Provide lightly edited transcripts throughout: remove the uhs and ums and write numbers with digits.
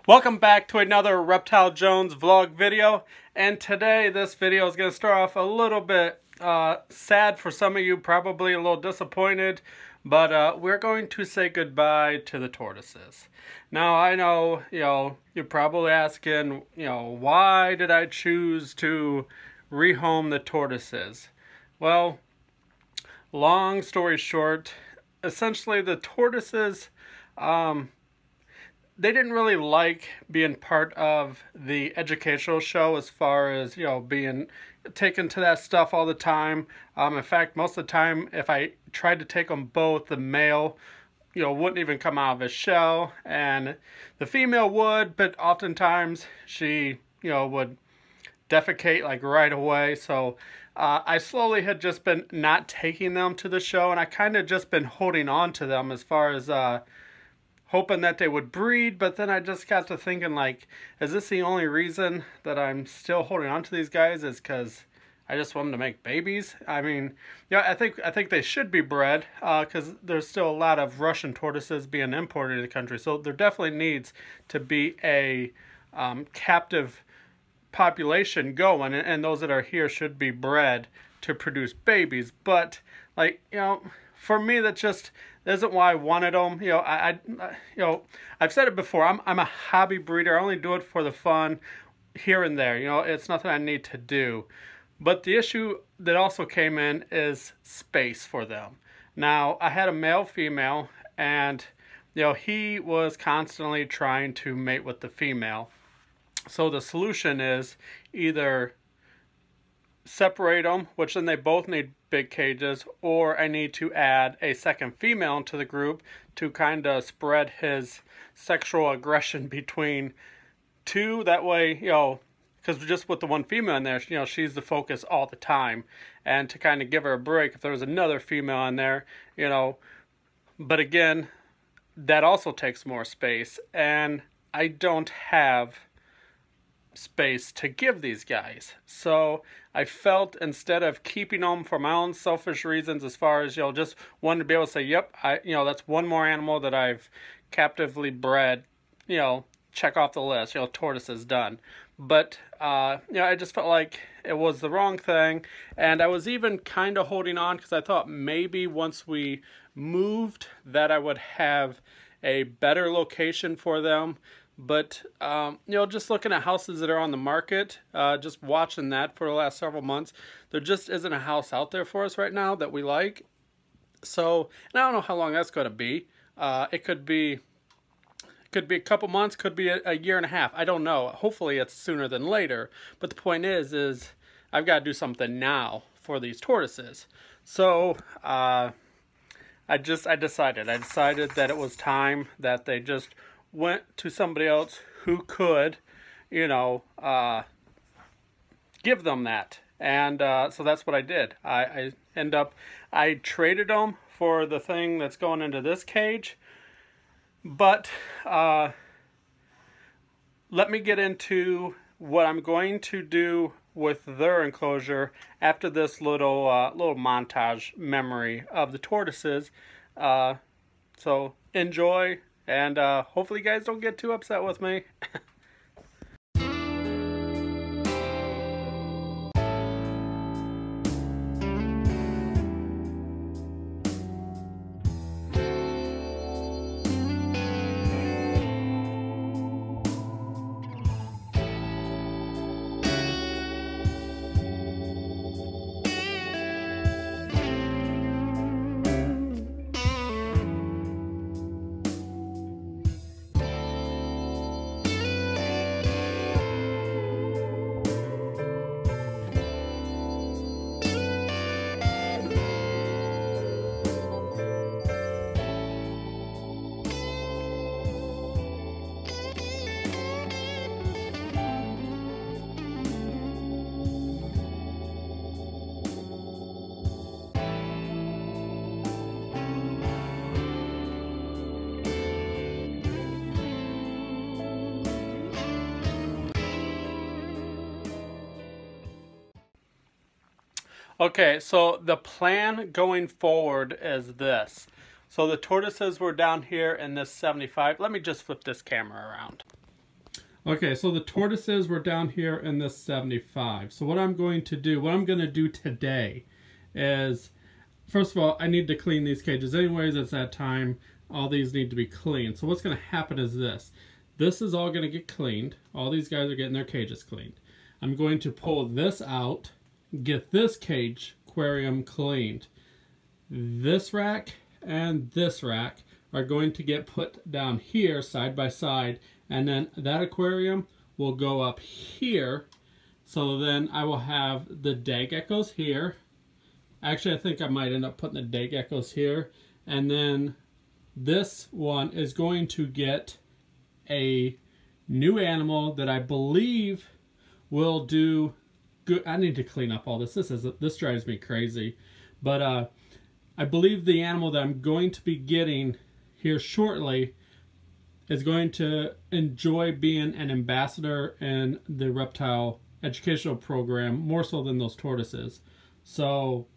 Welcome back to another Reptile Jones vlog video, and today this video is going to start off a little bit sad for some of you, probably a little disappointed, but we're going to say goodbye to the tortoises. Now I know, you're probably asking, why did I choose to rehome the tortoises? Well, long story short, essentially the tortoises, they didn't really like being part of the educational show as far as, being taken to that stuff all the time. In fact, most of the time, if I tried to take them both, the male, wouldn't even come out of his shell, and the female would, but oftentimes she, would defecate like right away. So I slowly had just been not taking them to the show, and I kind of just been holding on to them as far as hoping that they would breed. But then I just got to thinking, like, is this the only reason that I'm still holding on to these guys, is because I just want them to make babies? I mean, I think they should be bred, because there's still a lot of Russian tortoises being imported to the country, so there definitely needs to be a captive population going, and those that are here should be bred to produce babies. But, like, for me, that just isn't why I wanted them. I've said it before. I'm a hobby breeder. I only do it for the fun here and there. It's nothing I need to do. But the issue that also came in is space for them. Now, I had a male female, and he was constantly trying to mate with the female. So the solution is either separate them, which then they both need big cages, or I need to add a second female into the group to kind of spread his sexual aggression between two. That way, because just with the one female in there, she's the focus all the time, and to kind of give her a break if there was another female in there, but again, that also takes more space, and I don't have space to give these guys. So I felt, instead of keeping them for my own selfish reasons, as far as just wanted to be able to say, yep, that's one more animal that I've captively bred, check off the list, tortoises done. But I just felt like it was the wrong thing, and I was even kind of holding on because I thought maybe once we moved that I would have a better location for them. But, just looking at houses that are on the market, just watching that for the last several months, there just isn't a house out there for us right now that we like. So, and I don't know how long that's going to be. It could be a couple months, could be a year and a half. I don't know. Hopefully it's sooner than later. But the point is I've got to do something now for these tortoises. So, I decided that it was time that they just went to somebody else who could, give them that. And so that's what I did. I traded them for the thing that's going into this cage. But let me get into what I'm going to do with their enclosure after this little montage memory of the tortoises. So enjoy. And hopefully you guys don't get too upset with me. Okay, so the plan going forward is this. So the tortoises were down here in this 75. Let me just flip this camera around. Okay, so the tortoises were down here in this 75. So what I'm going to do today is, first of all, I need to clean these cages anyways. It's that time. All these need to be cleaned. So what's going to happen is this. This is all going to get cleaned. All these guys are getting their cages cleaned. I'm going to pull this out, get this cage aquarium cleaned. This rack and this rack are going to get put down here side by side, and then that aquarium will go up here. So then I will have the day geckos here. Actually, I think I might end up putting the day geckos here, and then this one is going to get a new animal that I believe will do good. I need to clean up all this. This drives me crazy, but I believe the animal that I'm going to be getting here shortly is going to enjoy being an ambassador in the reptile educational program more so than those tortoises. So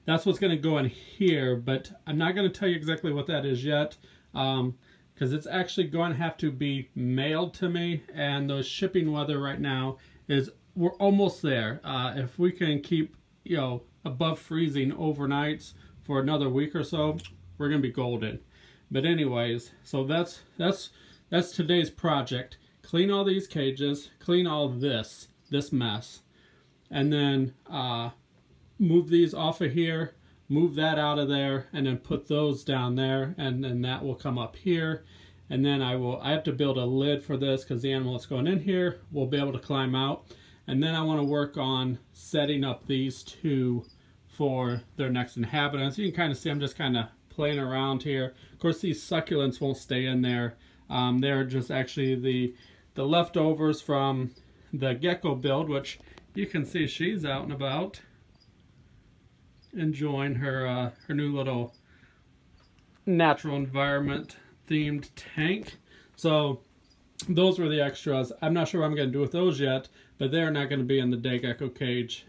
that's what's going to go in here, but I'm not going to tell you exactly what that is yet, because it's actually going to have to be mailed to me, and the shipping weather right now is, we're almost there. If we can keep, you know, above freezing overnights for another week or so, we're going to be golden. But anyways, so that's today's project. Clean all these cages, clean all this mess, and then move these off of here, move that out of there, and then put those down there, and then that will come up here. And then I have to build a lid for this because the animal that's going in here will be able to climb out. And then I want to work on setting up these two for their next inhabitants. You can kind of see I'm just kind of playing around here. Of course, these succulents won't stay in there. They're just actually the leftovers from the gecko build, which you can see she's out and about enjoying her new little natural environment themed tank. So those were the extras. I'm not sure what I'm going to do with those yet, but they're not going to be in the day gecko cage.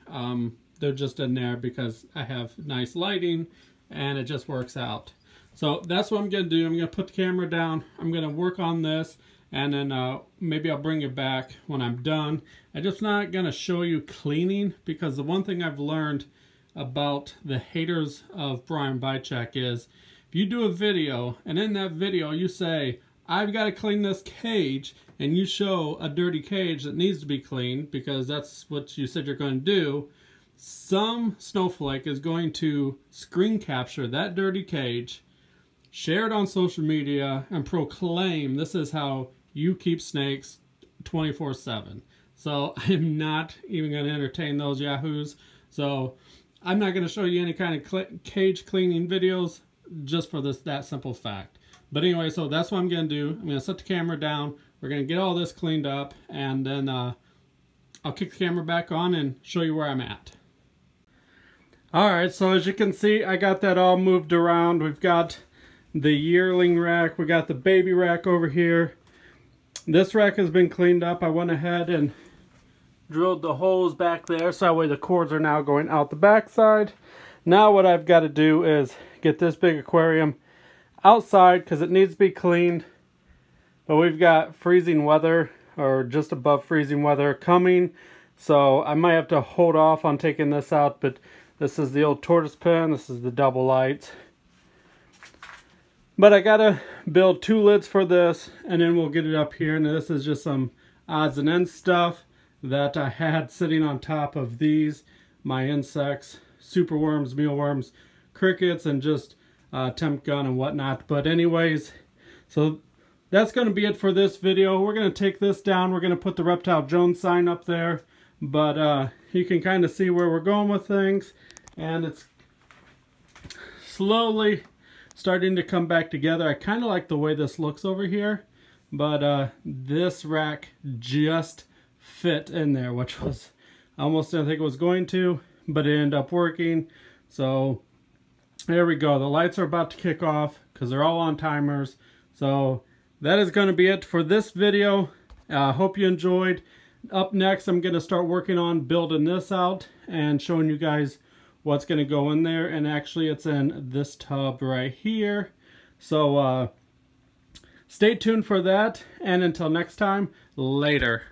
They're just in there because I have nice lighting and it just works out. So that's what I'm going to do. I'm going to put the camera down. I'm going to work on this, and then maybe I'll bring it back when I'm done. I'm just not going to show you cleaning, because the one thing I've learned about the haters of Brian Bychek is, if you do a video and in that video you say, I've got to clean this cage, and you show a dirty cage that needs to be cleaned because that's what you said you're going to do, some snowflake is going to screen capture that dirty cage, share it on social media, and proclaim this is how you keep snakes 24/7. So I'm not even going to entertain those yahoos. So I'm not going to show you any kind of cage cleaning videos just for that simple fact. But anyway, so that's what I'm going to do. I'm going to set the camera down. We're going to get all this cleaned up, and then I'll kick the camera back on and show you where I'm at. Alright, so as you can see, I got that all moved around. We've got the yearling rack. We got the baby rack over here. This rack has been cleaned up. I went ahead and drilled the holes back there, so that way the cords are now going out the back side. Now what I've got to do is get this big aquarium outside because it needs to be cleaned. But we've got freezing weather, or just above freezing weather, coming. So I might have to hold off on taking this out, but this is the old tortoise pen. This is the double lights. But I gotta build two lids for this, and then we'll get it up here. And this is just some odds and ends stuff that I had sitting on top of these, my insects, superworms, mealworms, crickets, and just temp gun and whatnot. But anyways, so that's going to be it for this video. We're going to take this down. We're going to put the Reptile Jones sign up there. But you can kind of see where we're going with things. And it's slowly starting to come back together. I kind of like the way this looks over here. But this rack just fit in there, which was almost didn't think it was going to, but it ended up working. So there we go. The lights are about to kick off because they're all on timers. So that is going to be it for this video. Hope you enjoyed. Up next, I'm going to start working on building this out and showing you guys what's going to go in there. And actually, it's in this tub right here. So stay tuned for that. And until next time, later.